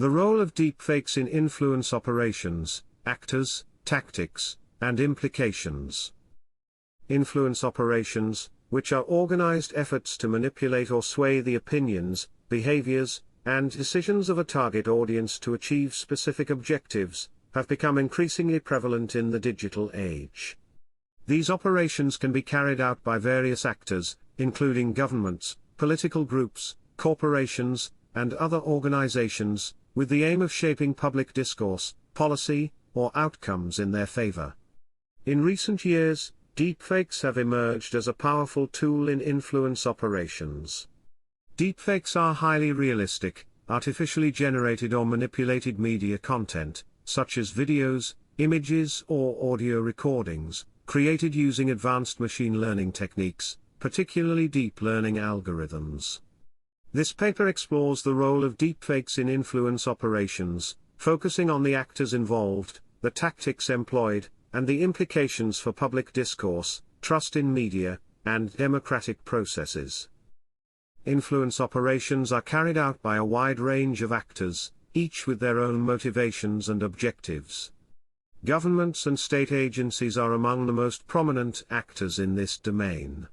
The role of deepfakes in influence operations, actors, tactics, and implications. Influence operations, which are organized efforts to manipulate or sway the opinions, behaviors, and decisions of a target audience to achieve specific objectives, have become increasingly prevalent in the digital age. These operations can be carried out by various actors, including governments, political groups, corporations, and other organizations, with the aim of shaping public discourse, policy, or outcomes in their favor. In recent years, deepfakes have emerged as a powerful tool in influence operations. Deepfakes are highly realistic, artificially generated or manipulated media content, such as videos, images or audio recordings, created using advanced machine learning techniques, particularly deep learning algorithms. This paper explores the role of deepfakes in influence operations, focusing on the actors involved, the tactics employed, and the implications for public discourse, trust in media, and democratic processes. Influence operations are carried out by a wide range of actors, each with their own motivations and objectives. Governments and state agencies are among the most prominent actors in this domain.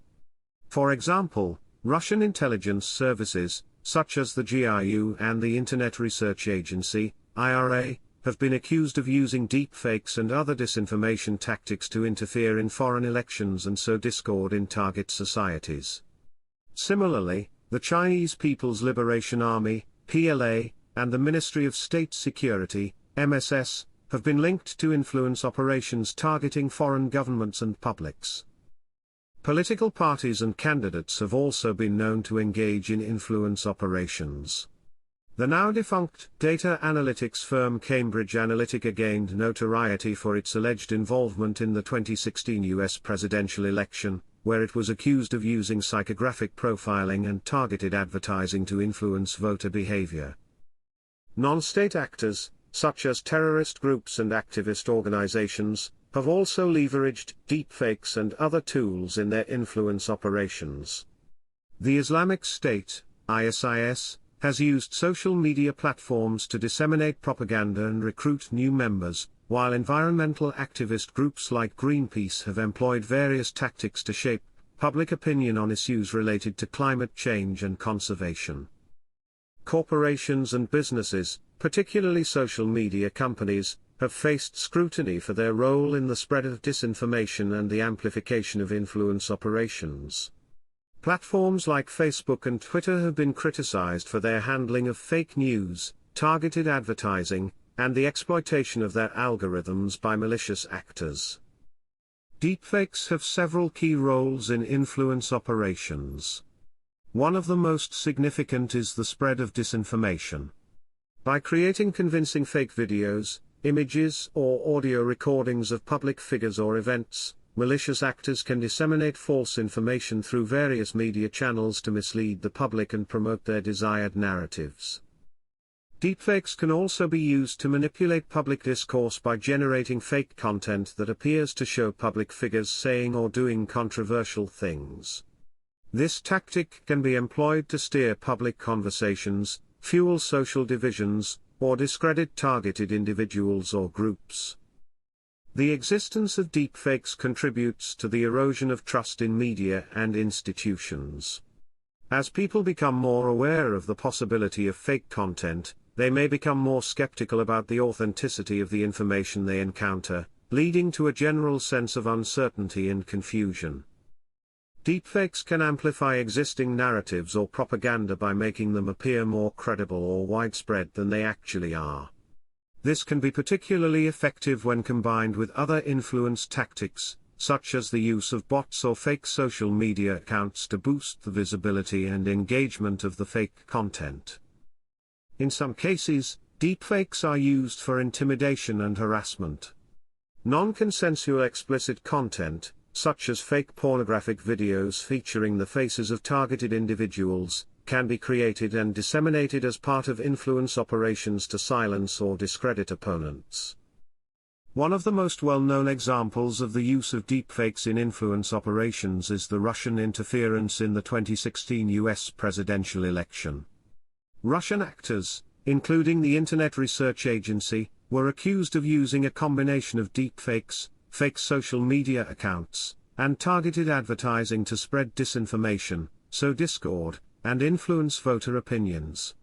For example, Russian intelligence services, such as the GRU and the Internet Research Agency, IRA, have been accused of using deepfakes and other disinformation tactics to interfere in foreign elections and sow discord in target societies. Similarly, the Chinese People's Liberation Army, PLA, and the Ministry of State Security, MSS, have been linked to influence operations targeting foreign governments and publics. Political parties and candidates have also been known to engage in influence operations. The now-defunct data analytics firm Cambridge Analytica gained notoriety for its alleged involvement in the 2016 US presidential election, where it was accused of using psychographic profiling and targeted advertising to influence voter behavior. Non-state actors, such as terrorist groups and activist organizations, have also leveraged deepfakes and other tools in their influence operations. The Islamic State, ISIS, has used social media platforms to disseminate propaganda and recruit new members, while environmental activist groups like Greenpeace have employed various tactics to shape public opinion on issues related to climate change and conservation. Corporations and businesses, particularly social media companies, have faced scrutiny for their role in the spread of disinformation and the amplification of influence operations. Platforms like Facebook and Twitter have been criticized for their handling of fake news, targeted advertising, and the exploitation of their algorithms by malicious actors. Deepfakes have several key roles in influence operations. One of the most significant is the spread of disinformation. By creating convincing fake videos, images or audio recordings of public figures or events, malicious actors can disseminate false information through various media channels to mislead the public and promote their desired narratives. Deepfakes can also be used to manipulate public discourse by generating fake content that appears to show public figures saying or doing controversial things. This tactic can be employed to steer public conversations, fuel social divisions, or discredit targeted individuals or groups. The existence of deepfakes contributes to the erosion of trust in media and institutions. As people become more aware of the possibility of fake content, they may become more skeptical about the authenticity of the information they encounter, leading to a general sense of uncertainty and confusion. Deepfakes can amplify existing narratives or propaganda by making them appear more credible or widespread than they actually are. This can be particularly effective when combined with other influence tactics, such as the use of bots or fake social media accounts to boost the visibility and engagement of the fake content. In some cases, deepfakes are used for intimidation and harassment. Non-consensual explicit content, such as fake pornographic videos featuring the faces of targeted individuals, can be created and disseminated as part of influence operations to silence or discredit opponents. One of the most well-known examples of the use of deepfakes in influence operations is the Russian interference in the 2016 US presidential election. Russian actors, including the Internet Research Agency, were accused of using a combination of deepfakes, fake social media accounts, and targeted advertising to spread disinformation, sow discord, and influence voter opinions.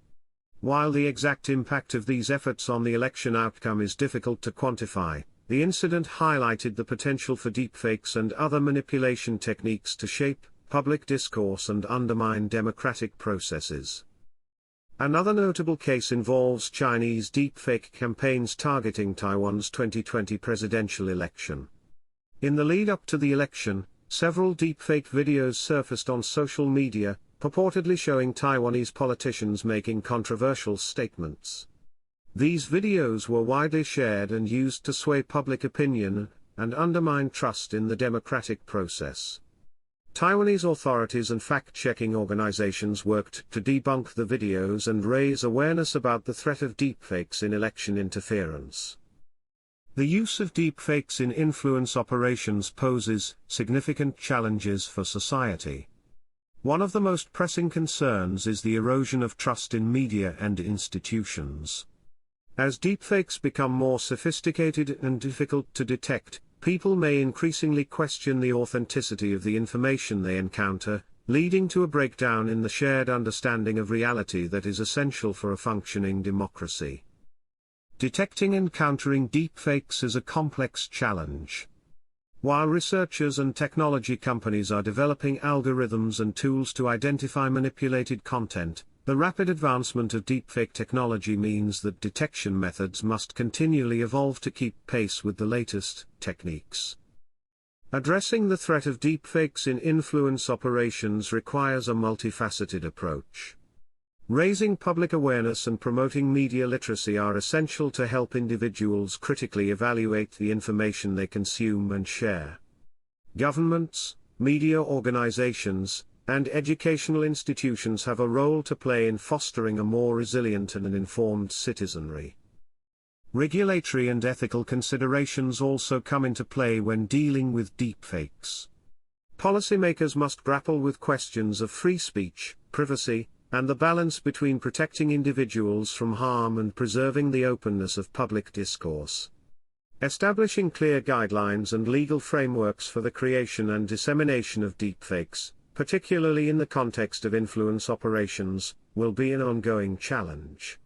While the exact impact of these efforts on the election outcome is difficult to quantify, the incident highlighted the potential for deepfakes and other manipulation techniques to shape public discourse and undermine democratic processes. Another notable case involves Chinese deepfake campaigns targeting Taiwan's 2020 presidential election. In the lead-up to the election, several deepfake videos surfaced on social media, purportedly showing Taiwanese politicians making controversial statements. These videos were widely shared and used to sway public opinion and undermine trust in the democratic process. Taiwanese authorities and fact-checking organizations worked to debunk the videos and raise awareness about the threat of deepfakes in election interference. The use of deepfakes in influence operations poses significant challenges for society. One of the most pressing concerns is the erosion of trust in media and institutions. As deepfakes become more sophisticated and difficult to detect, people may increasingly question the authenticity of the information they encounter, leading to a breakdown in the shared understanding of reality that is essential for a functioning democracy. Detecting and countering deepfakes is a complex challenge. While researchers and technology companies are developing algorithms and tools to identify manipulated content, the rapid advancement of deepfake technology means that detection methods must continually evolve to keep pace with the latest techniques. Addressing the threat of deepfakes in influence operations requires a multifaceted approach. Raising public awareness and promoting media literacy are essential to help individuals critically evaluate the information they consume and share. Governments, media organizations, and educational institutions have a role to play in fostering a more resilient and informed citizenry. Regulatory and ethical considerations also come into play when dealing with deepfakes. Policymakers must grapple with questions of free speech, privacy, and the balance between protecting individuals from harm and preserving the openness of public discourse. Establishing clear guidelines and legal frameworks for the creation and dissemination of deepfakes, particularly in the context of influence operations, will be an ongoing challenge.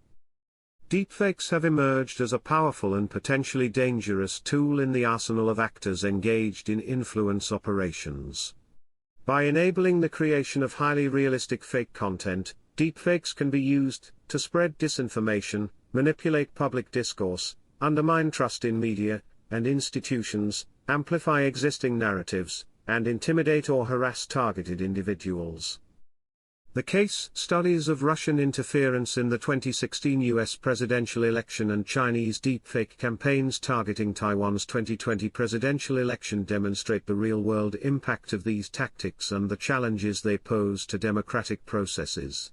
Deepfakes have emerged as a powerful and potentially dangerous tool in the arsenal of actors engaged in influence operations. By enabling the creation of highly realistic fake content, deepfakes can be used to spread disinformation, manipulate public discourse, undermine trust in media and institutions, amplify existing narratives, and intimidate or harass targeted individuals. The case studies of Russian interference in the 2016 US presidential election and Chinese deepfake campaigns targeting Taiwan's 2020 presidential election demonstrate the real-world impact of these tactics and the challenges they pose to democratic processes.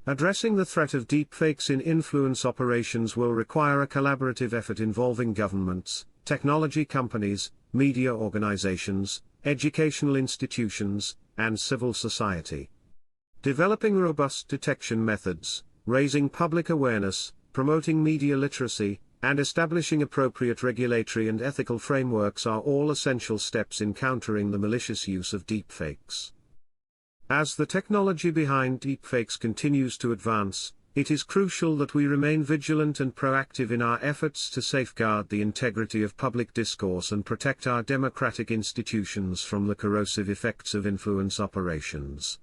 Addressing the threat of deepfakes in influence operations will require a collaborative effort involving governments, technology companies, media organizations, educational institutions, and civil society. Developing robust detection methods, raising public awareness, promoting media literacy, and establishing appropriate regulatory and ethical frameworks are all essential steps in countering the malicious use of deepfakes. As the technology behind deepfakes continues to advance, it is crucial that we remain vigilant and proactive in our efforts to safeguard the integrity of public discourse and protect our democratic institutions from the corrosive effects of influence operations.